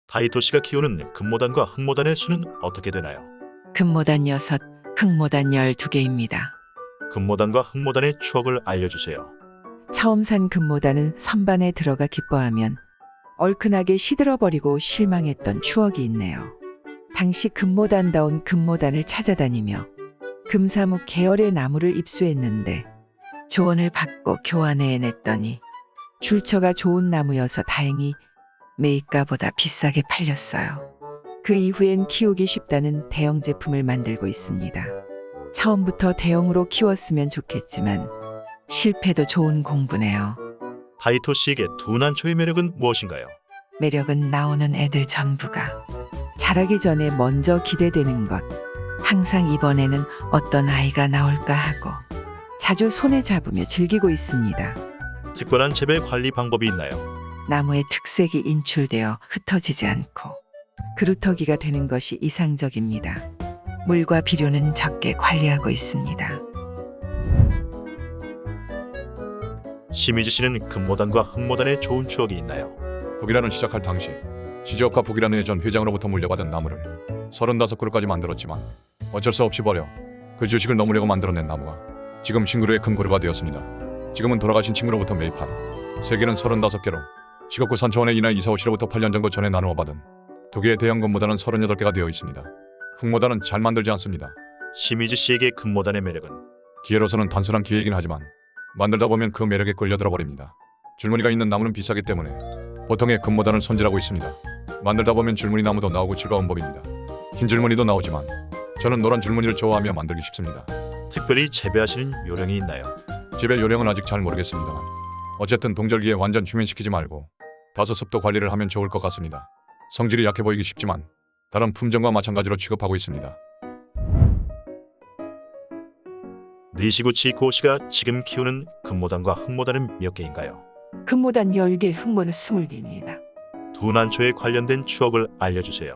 다이토 씨가 키우는 금모단과 흑모단의 수는 어떻게 되나요? 금모단 6, 흑모단 12개입니다. 금모단과 흑모단의 추억을 알려주세요. 처음 산 금모단은 선반에 들어가 기뻐하면 얼큰하게 시들어버리고 실망했던 추억이 있네요. 당시 금모단다운 금모단을 찾아다니며 금사묵 계열의 나무를 입수했는데 조언을 받고 교환해냈더니 줄처가 좋은 나무여서 다행히 매입가보다 비싸게 팔렸어요. 그 이후엔 키우기 쉽다는 대형 제품을 만들고 있습니다. 처음부터 대형으로 키웠으면 좋겠지만 실패도 좋은 공부네요. 다이토 씨에게 두난초의 매력은 무엇인가요? 매력은 나오는 애들 전부가 자라기 전에 먼저 기대되는 것. 항상 이번에는 어떤 아이가 나올까 하고 자주 손에 잡으며 즐기고 있습니다. 특별한 재배 관리 방법이 있나요? 나무의 특색이 인출되어 흩어지지 않고 그루터기가 되는 것이 이상적입니다. 물과 비료는 적게 관리하고 있습니다. 심희주 씨는 금모단과 흑모단의 좋은 추억이 있나요? 북이란을 시작할 당시 지지역과 북이란의 전 회장으로부터 물려받은 나무를 35그루까지 만들었지만 어쩔 수 없이 버려 그 주식을 넘으려고 만들어낸 나무가 지금 신그루의 큰 그루가 되었습니다. 지금은 돌아가신 친구로부터 매입한 세개는 35개로 시각구 산초원에 이날 이사오 씨로부터 8년 정도 전에 나누어 받은 2개의 대형 금모단은 38개가 되어 있습니다. 흑모단은 잘 만들지 않습니다. 심희주 씨에게 금모단의 매력은? 기회로서는 단순한 기회이긴 하지만 만들다 보면 그 매력에 끌려들어 버립니다. 줄무늬가 있는 나무는 비싸기 때문에 보통의 금모단을 손질하고 있습니다. 만들다 보면 줄무늬 나무도 나오고 즐거운 법입니다. 흰 줄무늬도 나오지만 저는 노란 줄무늬를 좋아하며 만들기 쉽습니다. 특별히 재배하시는 요령이 있나요? 재배 요령은 아직 잘 모르겠습니다만 어쨌든 동절기에 완전 휴면시키지 말고 다소 습도 관리를 하면 좋을 것 같습니다. 성질이 약해 보이기 쉽지만 다른 품종과 마찬가지로 취급하고 있습니다. 니시구치 고 씨가 지금 키우는 금모단과 흑모단은 몇 개인가요? 금모단 10개, 흑모단 20개입니다. 두난초에 관련된 추억을 알려주세요.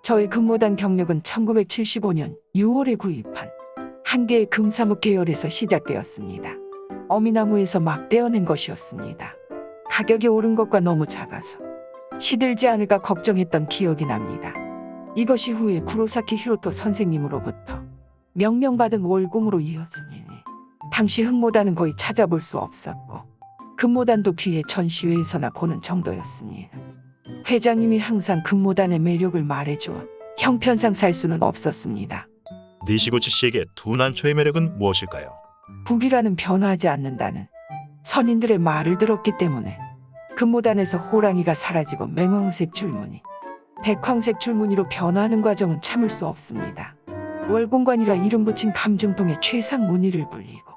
저희 금모단 경력은 1975년 6월에 구입한 한 개의 금사묵 계열에서 시작되었습니다. 어미나무에서 막 떼어낸 것이었습니다. 가격이 오른 것과 너무 작아서 시들지 않을까 걱정했던 기억이 납니다. 이것이 후에 구로사키 히로토 선생님으로부터 명명받은 월공으로 이어지니 당시 흑모단은 거의 찾아볼 수 없었고 금모단도 귀에 전시회에서나 보는 정도였습니다. 회장님이 항상 금모단의 매력을 말해주어 형편상 살 수는 없었습니다. 니시구치 씨에게 두난초의 매력은 무엇일까요? 북이라는 변화하지 않는다는 선인들의 말을 들었기 때문에 금모단에서 호랑이가 사라지고 맹황색 줄무늬, 백황색 줄무늬로 변화하는 과정은 참을 수 없습니다. 월공관이라 이름 붙인 감중동의 최상 무늬를 불리고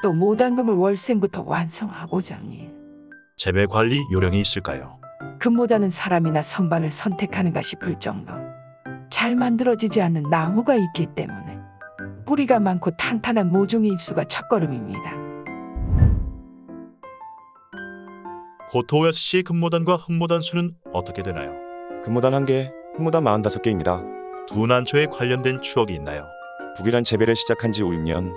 또 모단금을 월생부터 완성하고자 합니다. 재배 관리 요령이 있을까요? 금모단은 사람이나 선반을 선택하는가 싶을 정도 잘 만들어지지 않는 나무가 있기 때문에 뿌리가 많고 탄탄한 모종의 입수가 첫걸음입니다. 고토오야스 씨의 금모단과 흑모단 수는 어떻게 되나요? 금모단 1개, 흑모단 45개입니다. 두난초에 관련된 추억이 있나요? 북이란 재배를 시작한 지 5, 6년,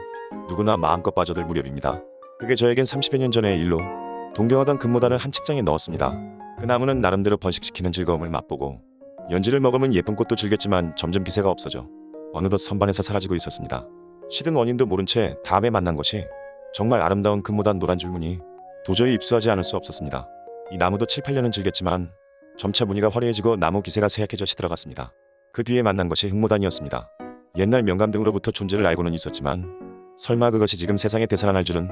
누구나 마음껏 빠져들 무렵입니다. 그게 저에겐 30여 년 전의 일로 동경하던 금모단을 한 책장에 넣었습니다. 그 나무는 나름대로 번식시키는 즐거움을 맛보고 연지를 먹으면 예쁜 꽃도 즐겼지만 점점 기세가 없어져 어느덧 선반에서 사라지고 있었습니다. 시든 원인도 모른 채 다음에 만난 것이 정말 아름다운 금모단 노란 줄무늬, 도저히 입수하지 않을 수 없었습니다. 이 나무도 7, 8년은 즐겼지만 점차 무늬가 화려해지고 나무 기세가 쇠약해져 시들어갔습니다. 그 뒤에 만난 것이 흑모단이었습니다. 옛날 명감 등으로부터 존재를 알고는 있었지만 설마 그것이 지금 세상에 되살아날 줄은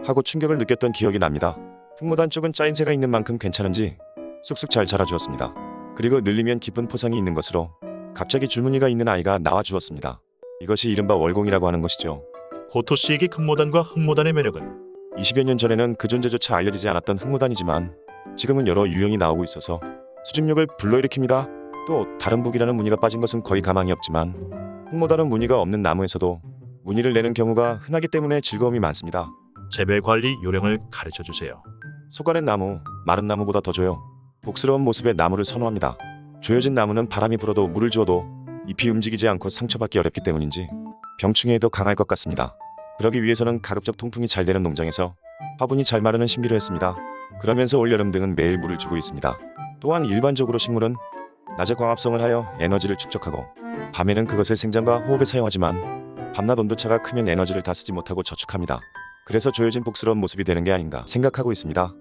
하고 충격을 느꼈던 기억이 납니다. 흑모단 쪽은 짜임새가 있는 만큼 괜찮은지 쑥쑥 잘 자라주었습니다. 그리고 늘리면 깊은 포상이 있는 것으로 갑자기 줄무늬가 있는 아이가 나와주었습니다. 이것이 이른바 월공이라고 하는 것이죠. 고토 씨에게 금모단과 흑모단의 매력은? 20여 년 전에는 그 존재조차 알려지지 않았던 흑모단이지만 지금은 여러 유형이 나오고 있어서 수집력을 불러일으킵니다. 또 다른 북이라는 무늬가 빠진 것은 거의 가망이 없지만 흑모단은 무늬가 없는 나무에서도 무늬를 내는 경우가 흔하기 때문에 즐거움이 많습니다. 재배 관리 요령을 가르쳐 주세요. 속아낸 나무, 마른 나무보다 더 조요. 복스러운 모습의 나무를 선호합니다. 조여진 나무는 바람이 불어도 물을 주어도 잎이 움직이지 않고 상처받기 어렵기 때문인지 병충해에도 강할 것 같습니다. 그러기 위해서는 가급적 통풍이 잘 되는 농장에서 화분이 잘 마르는 신비로 했습니다. 그러면서 올여름 등은 매일 물을 주고 있습니다. 또한 일반적으로 식물은 낮에 광합성을 하여 에너지를 축적하고 밤에는 그것을 생장과 호흡에 사용하지만 밤낮 온도차가 크면 에너지를 다 쓰지 못하고 저축합니다. 그래서 조여진 복스러운 모습이 되는 게 아닌가 생각하고 있습니다.